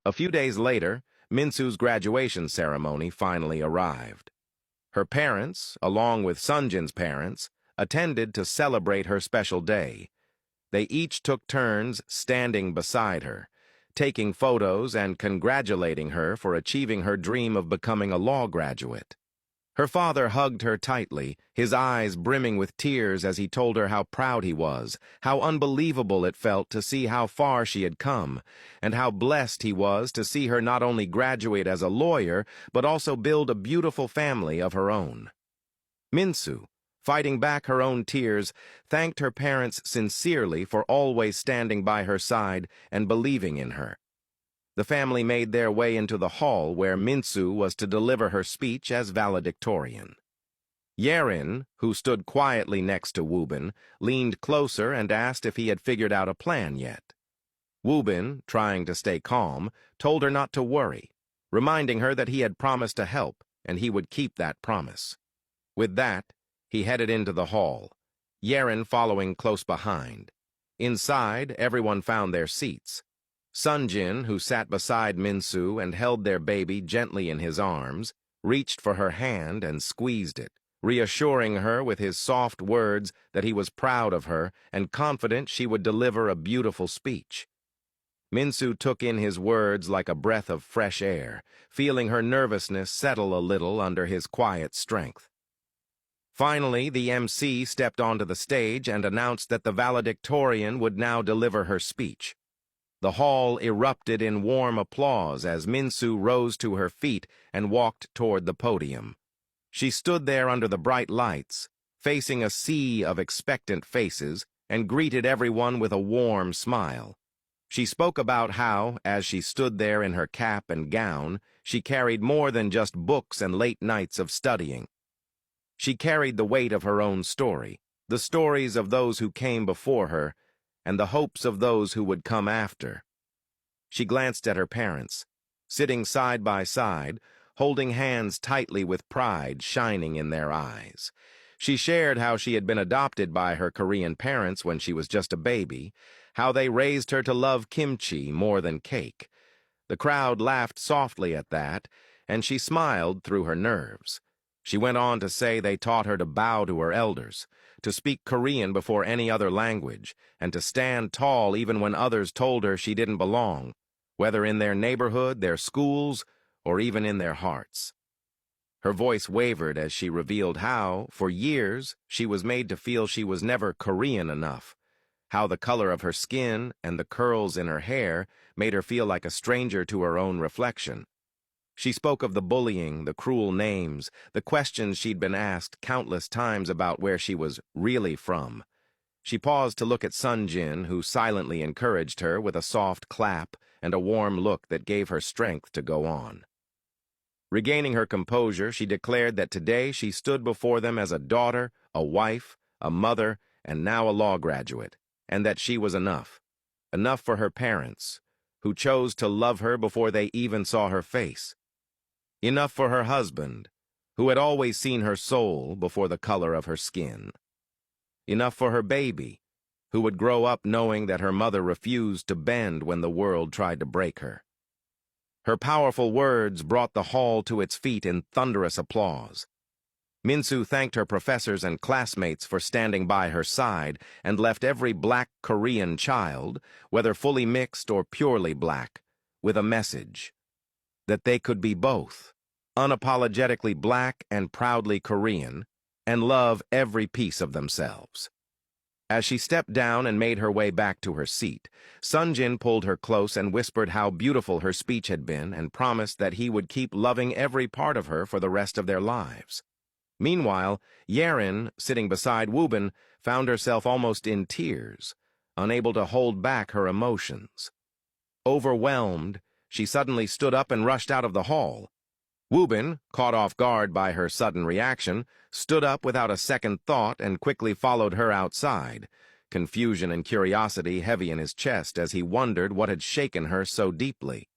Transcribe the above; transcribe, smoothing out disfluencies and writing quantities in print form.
A few days later, Minsu's graduation ceremony finally arrived. Her parents, along with Sonjin's parents, attended to celebrate her special day. They each took turns standing beside her, taking photos and congratulating her for achieving her dream of becoming a law graduate. Her father hugged her tightly, his eyes brimming with tears as he told her how proud he was, how unbelievable it felt to see how far she had come, and how blessed he was to see her not only graduate as a lawyer, but also build a beautiful family of her own. Minsu, fighting back her own tears, thanked her parents sincerely for always standing by her side and believing in her. The family made their way into the hall where Minsu was to deliver her speech as valedictorian. Yerin, who stood quietly next to Wubin, leaned closer and asked if he had figured out a plan yet. Wubin, trying to stay calm, told her not to worry, reminding her that he had promised to help and he would keep that promise. With that, he headed into the hall, Yerin following close behind. Inside, everyone found their seats. Sonjin, who sat beside Minsu and held their baby gently in his arms, reached for her hand and squeezed it, reassuring her with his soft words that he was proud of her and confident she would deliver a beautiful speech. Minsu took in his words like a breath of fresh air, feeling her nervousness settle a little under his quiet strength. Finally, the MC stepped onto the stage and announced that the valedictorian would now deliver her speech. The hall erupted in warm applause as Minsu rose to her feet and walked toward the podium. She stood there under the bright lights, facing a sea of expectant faces, and greeted everyone with a warm smile. She spoke about how, as she stood there in her cap and gown, she carried more than just books and late nights of studying. She carried the weight of her own story, the stories of those who came before her, and the hopes of those who would come after. She glanced at her parents, sitting side by side, holding hands tightly with pride shining in their eyes. She shared how she had been adopted by her Korean parents when she was just a baby, how they raised her to love kimchi more than cake. The crowd laughed softly at that, and she smiled through her nerves. She went on to say they taught her to bow to her elders, to speak Korean before any other language, and to stand tall even when others told her she didn't belong, whether in their neighborhood, their schools, or even in their hearts. Her voice wavered as she revealed how, for years, she was made to feel she was never Korean enough, how the color of her skin and the curls in her hair made her feel like a stranger to her own reflection. She spoke of the bullying, the cruel names, the questions she'd been asked countless times about where she was really from. She paused to look at Sonjin, who silently encouraged her with a soft clap and a warm look that gave her strength to go on. Regaining her composure, she declared that today she stood before them as a daughter, a wife, a mother, and now a law graduate, and that she was enough. Enough for her parents, who chose to love her before they even saw her face. Enough for her husband, who had always seen her soul before the color of her skin. Enough for her baby, who would grow up knowing that her mother refused to bend when the world tried to break her. Her powerful words brought the hall to its feet in thunderous applause. Minsu thanked her professors and classmates for standing by her side and left every black Korean child, whether fully mixed or purely black, with a message: that they could be both, unapologetically black and proudly Korean, and love every piece of themselves. As she stepped down and made her way back to her seat, Sonjin pulled her close and whispered how beautiful her speech had been and promised that he would keep loving every part of her for the rest of their lives. Meanwhile, Yerin, sitting beside Wubin, found herself almost in tears, unable to hold back her emotions. Overwhelmed, she suddenly stood up and rushed out of the hall. Wubin, caught off guard by her sudden reaction, stood up without a second thought and quickly followed her outside, confusion and curiosity heavy in his chest as he wondered what had shaken her so deeply.